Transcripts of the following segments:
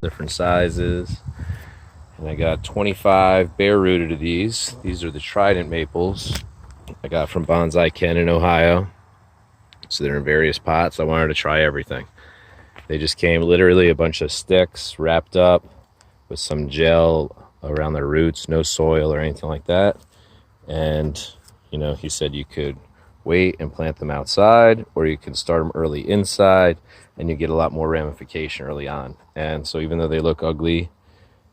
different sizes. And I got 25 bare rooted of these. These are the Trident maples I got from Bonsai Ken in Ohio. So they're in various pots. I wanted to try everything. They just came literally a bunch of sticks wrapped up with some gel around their roots, no soil or anything like that. And, you know, he said you could wait and plant them outside, or you can start them early inside, and you get a lot more ramification early on. And so even though they look ugly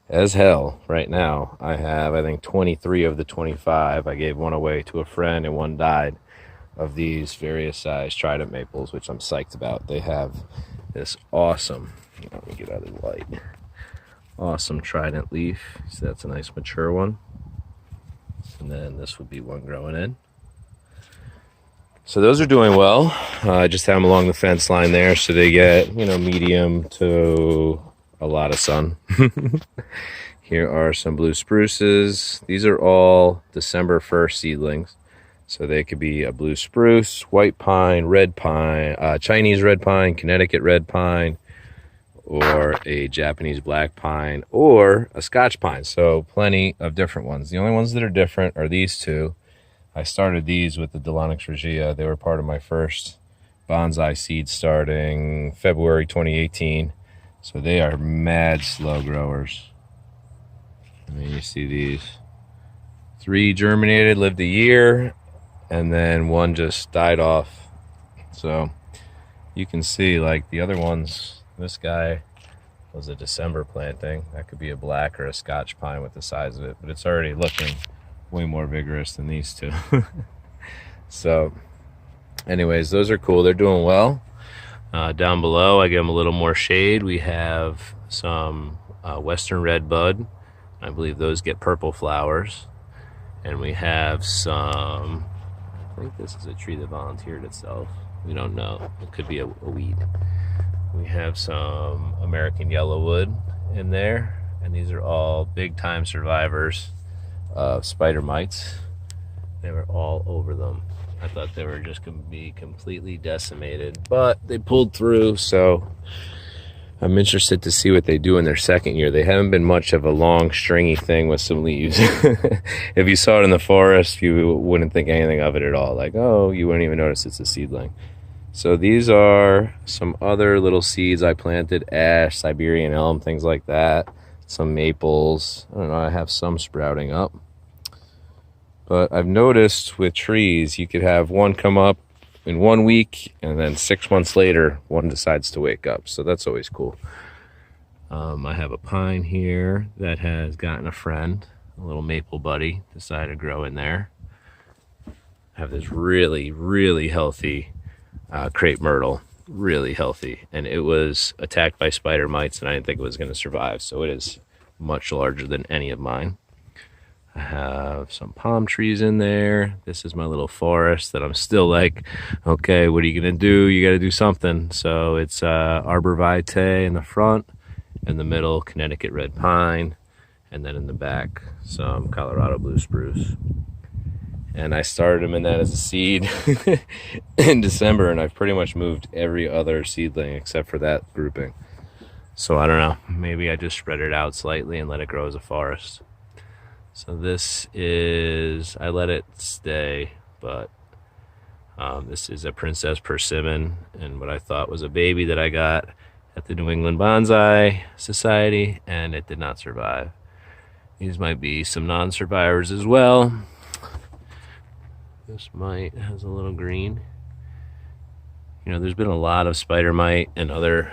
as hell right now, I have, I think, 23 of the 25. I gave one away to a friend and one died, of these various size Trident maples, which I'm psyched about. They have this awesome, let me get out of the light, awesome Trident leaf. So that's a nice mature one. And then this would be one growing in. So those are doing well. I just have them along the fence line there, so they get, you know, medium to a lot of sun. Here are some blue spruces. These are all December 1st seedlings. So they could be a blue spruce, white pine, red pine, Chinese red pine, Connecticut red pine, or a Japanese black pine, or a Scotch pine. So plenty of different ones. The only ones that are different are these two. I started these with the Delonix regia. They were part of my first bonsai seed starting February 2018. So they are mad slow growers. I mean, you see these. 3 germinated, lived a year, and then one just died off. So you can see, like, the other ones, this guy was a December planting. That could be a black or a Scotch pine with the size of it, but it's already looking way more vigorous than these two. So anyways, those are cool. They're doing well. Down below, I give them a little more shade. We have some Western red bud. I believe those get purple flowers. And we have some, I think this is a tree that volunteered itself. We don't know. It could be a weed. We have some American yellowwood in there. And these are all big time survivors of spider mites. They were all over them. I thought they were just going to be completely decimated, but they pulled through. So I'm interested to see what they do in their second year. They haven't been much of a long stringy thing with some leaves. If you saw it in the forest, you wouldn't think anything of it at all. Like, oh, you wouldn't even notice it's a seedling. So these are some other little seeds I planted: ash, Siberian elm, things like that. Some maples. I don't know, I have some sprouting up. But I've noticed with trees, you could have one come up in 1 week, and then 6 months later, one decides to wake up. So that's always cool. I have a pine here that has gotten a friend, a little maple buddy, decided to grow in there. I have this really, really healthy crepe myrtle. Really healthy, and it was attacked by spider mites, and I didn't think it was going to survive, so it is much larger than any of mine. I have some palm trees in there. This is my little forest that I'm still like, okay, what are you going to do? You got to do something. So it's arbor vitae in the front, in the middle Connecticut red pine, and then in the back some Colorado blue spruce. And I started them in that as a seed in December, and I've pretty much moved every other seedling except for that grouping. So I don't know, maybe I just spread it out slightly and let it grow as a forest. So this is, I let it stay, but this is a Princess Persimmon, and what I thought was a baby that I got at the New England Bonsai Society, and it did not survive. These might be some non-survivors as well. This mite has a little green. You know, there's been a lot of spider mite and other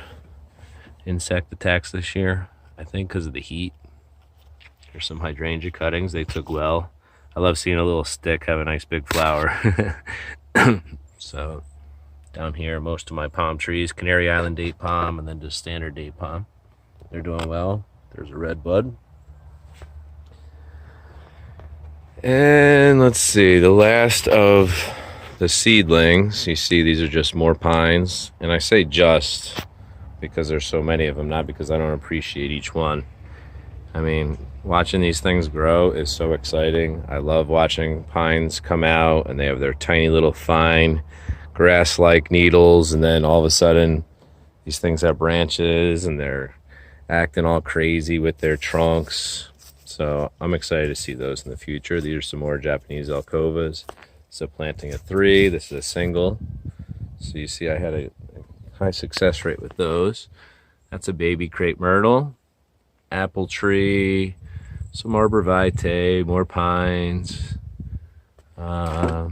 insect attacks this year, I think because of the heat. There's some hydrangea cuttings. They took well. I love seeing a little stick have a nice big flower. So down here, most of my palm trees, Canary Island date palm, and then just standard date palm. They're doing well. There's a red bud. And let's see, the last of the seedlings, you see these are just more pines. And I say just because there's so many of them, not because I don't appreciate each one. I mean, watching these things grow is so exciting. I love watching pines come out and they have their tiny little fine grass-like needles, and then all of a sudden these things have branches and they're acting all crazy with their trunks. So I'm excited to see those in the future. These are some more Japanese alcovas. So planting of 3, this is a single. So you see I had a high success rate with those. That's a baby crepe myrtle, apple tree, some arborvitae, more pines. What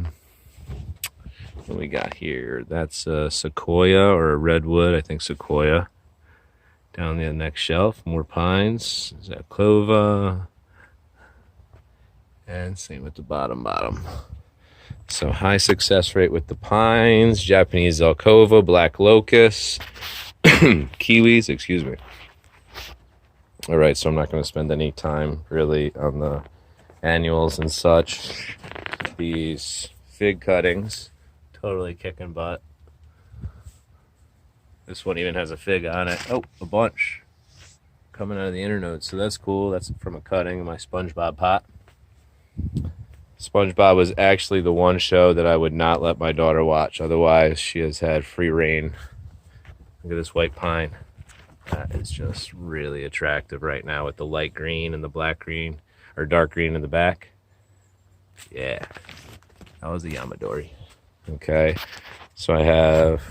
we got here? That's a sequoia or a redwood, I think sequoia. Down the next shelf, more pines. Is that clova? And same with the bottom. So high success rate with the pines, Japanese alcova, black locust, kiwis, excuse me. All right, so I'm not going to spend any time really on the annuals and such. These fig cuttings, totally kicking butt. This one even has a fig on it. Oh, a bunch coming out of the internode. So that's cool. That's from a cutting in my SpongeBob pot. SpongeBob was actually the one show that I would not let my daughter watch. Otherwise, she has had free reign. Look at this white pine. That is just really attractive right now with the light green and the black green, or dark green in the back. Yeah, that was a Yamadori. Okay, so I have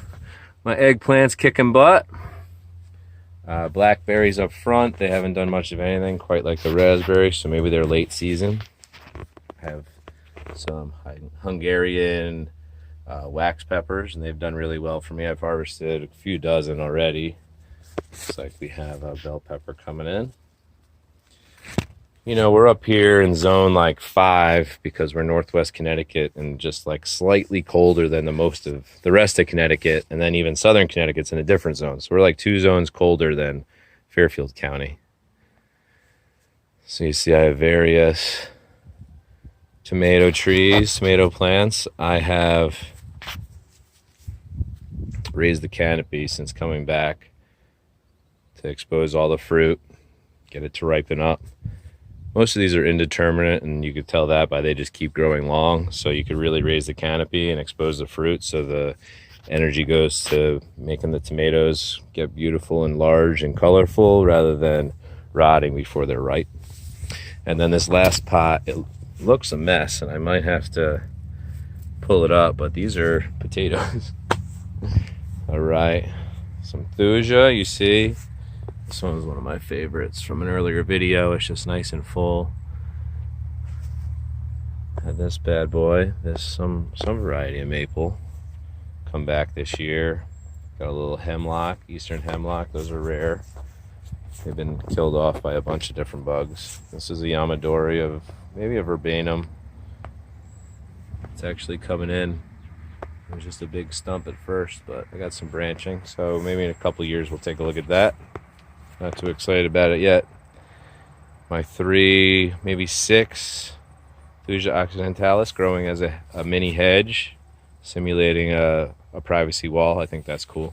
my eggplants kicking butt. Blackberries up front. They haven't done much of anything, quite like the raspberries, so maybe they're late season. I have some Hungarian wax peppers, and they've done really well for me. I've harvested a few dozen already. Looks like we have a bell pepper coming in. You know, we're up here in zone like 5 because we're northwest Connecticut and just like slightly colder than the most of the rest of Connecticut, and then even southern Connecticut's in a different zone. So we're like 2 zones colder than Fairfield County. So you see I have various tomato trees, tomato plants. I have raised the canopy since coming back to expose all the fruit, get it to ripen up. Most of these are indeterminate, and you could tell that by they just keep growing long. So you could really raise the canopy and expose the fruit so the energy goes to making the tomatoes get beautiful and large and colorful rather than rotting before they're ripe. And then this last pot, it looks a mess, and I might have to pull it up, but these are potatoes. All right, some thuja, you see. This one was one of my favorites from an earlier video. It's just nice and full. Had this bad boy. There's some variety of maple come back this year. Got a little hemlock, eastern hemlock. Those are rare. They've been killed off by a bunch of different bugs. This is a Yamadori of maybe a verbenum. It's actually coming in. It was just a big stump at first, but I got some branching. So maybe in a couple years we'll take a look at that. Not too excited about it yet. My 3, maybe 6 Thuja occidentalis growing as a mini hedge, simulating a privacy wall. I think that's cool.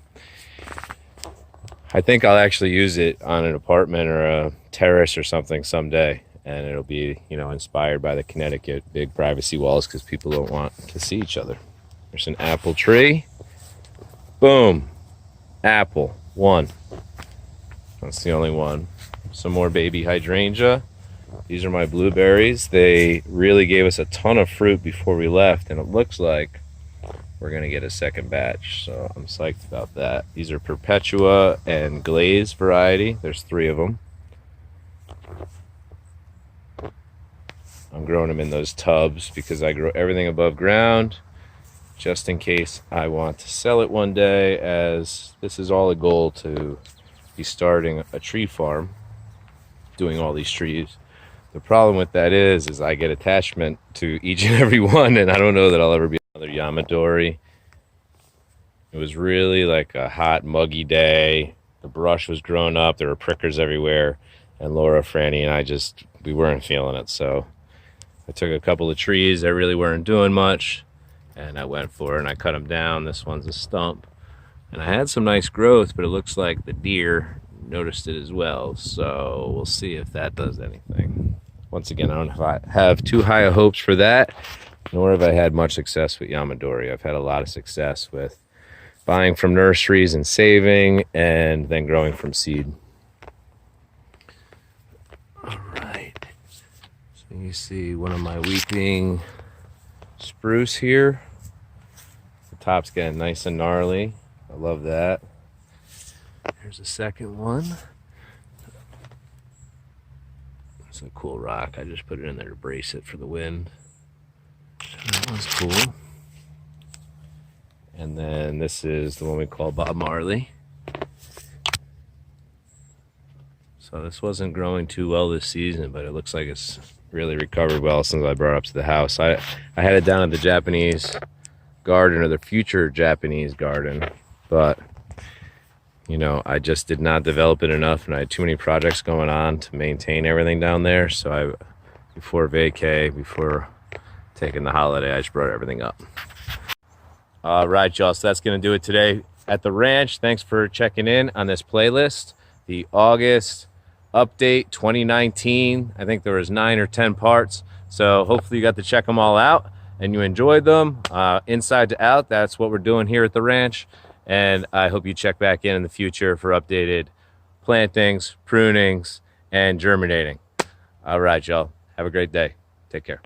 I think I'll actually use it on an apartment or a terrace or something someday, and it'll be, you know, inspired by the Connecticut big privacy walls because people don't want to see each other. There's an apple tree. Boom. Apple. 1. That's the only one. Some more baby hydrangea. These are my blueberries. They really gave us a ton of fruit before we left, and it looks like we're gonna get a second batch, so I'm psyched about that. These are Perpetua and Glaze variety. There's 3 of them. I'm growing them in those tubs because I grow everything above ground just in case I want to sell it one day, as this is all a goal to be starting a tree farm, doing all these trees. The problem with that is I get attachment to each and every one, and I don't know that I'll ever be another Yamadori. It was really like a hot, muggy day. The brush was growing up. There were prickers everywhere, and Laura, Franny, and I we weren't feeling it. So I took a couple of trees that really weren't doing much, and I went for it, and I cut them down. This one's a stump. And I had some nice growth, but it looks like the deer noticed it as well. So we'll see if that does anything. Once again, I don't have too high of hopes for that, nor have I had much success with Yamadori. I've had a lot of success with buying from nurseries and saving, and then growing from seed. All right. So you see one of my weeping spruce here. The top's getting nice and gnarly. I love that. Here's a second one. It's a cool rock. I just put it in there to brace it for the wind. That one's cool. And then this is the one we call Bob Marley. So this wasn't growing too well this season, but it looks like it's really recovered well since I brought it up to the house. I had it down at the Japanese garden, or the future Japanese garden, but you know, I just did not develop it enough, and I had too many projects going on to maintain everything down there. So before vacay, before taking the holiday, I just brought everything up. All right, y'all, so that's gonna do it today at the ranch. Thanks for checking in on this playlist, the August update 2019. I think there was 9 or 10 parts, so hopefully you got to check them all out and you enjoyed them. Inside to out, that's what we're doing here at the ranch, and I hope you check back in the future for updated plantings, prunings, and germinating. All right, y'all, have a great day. Take care.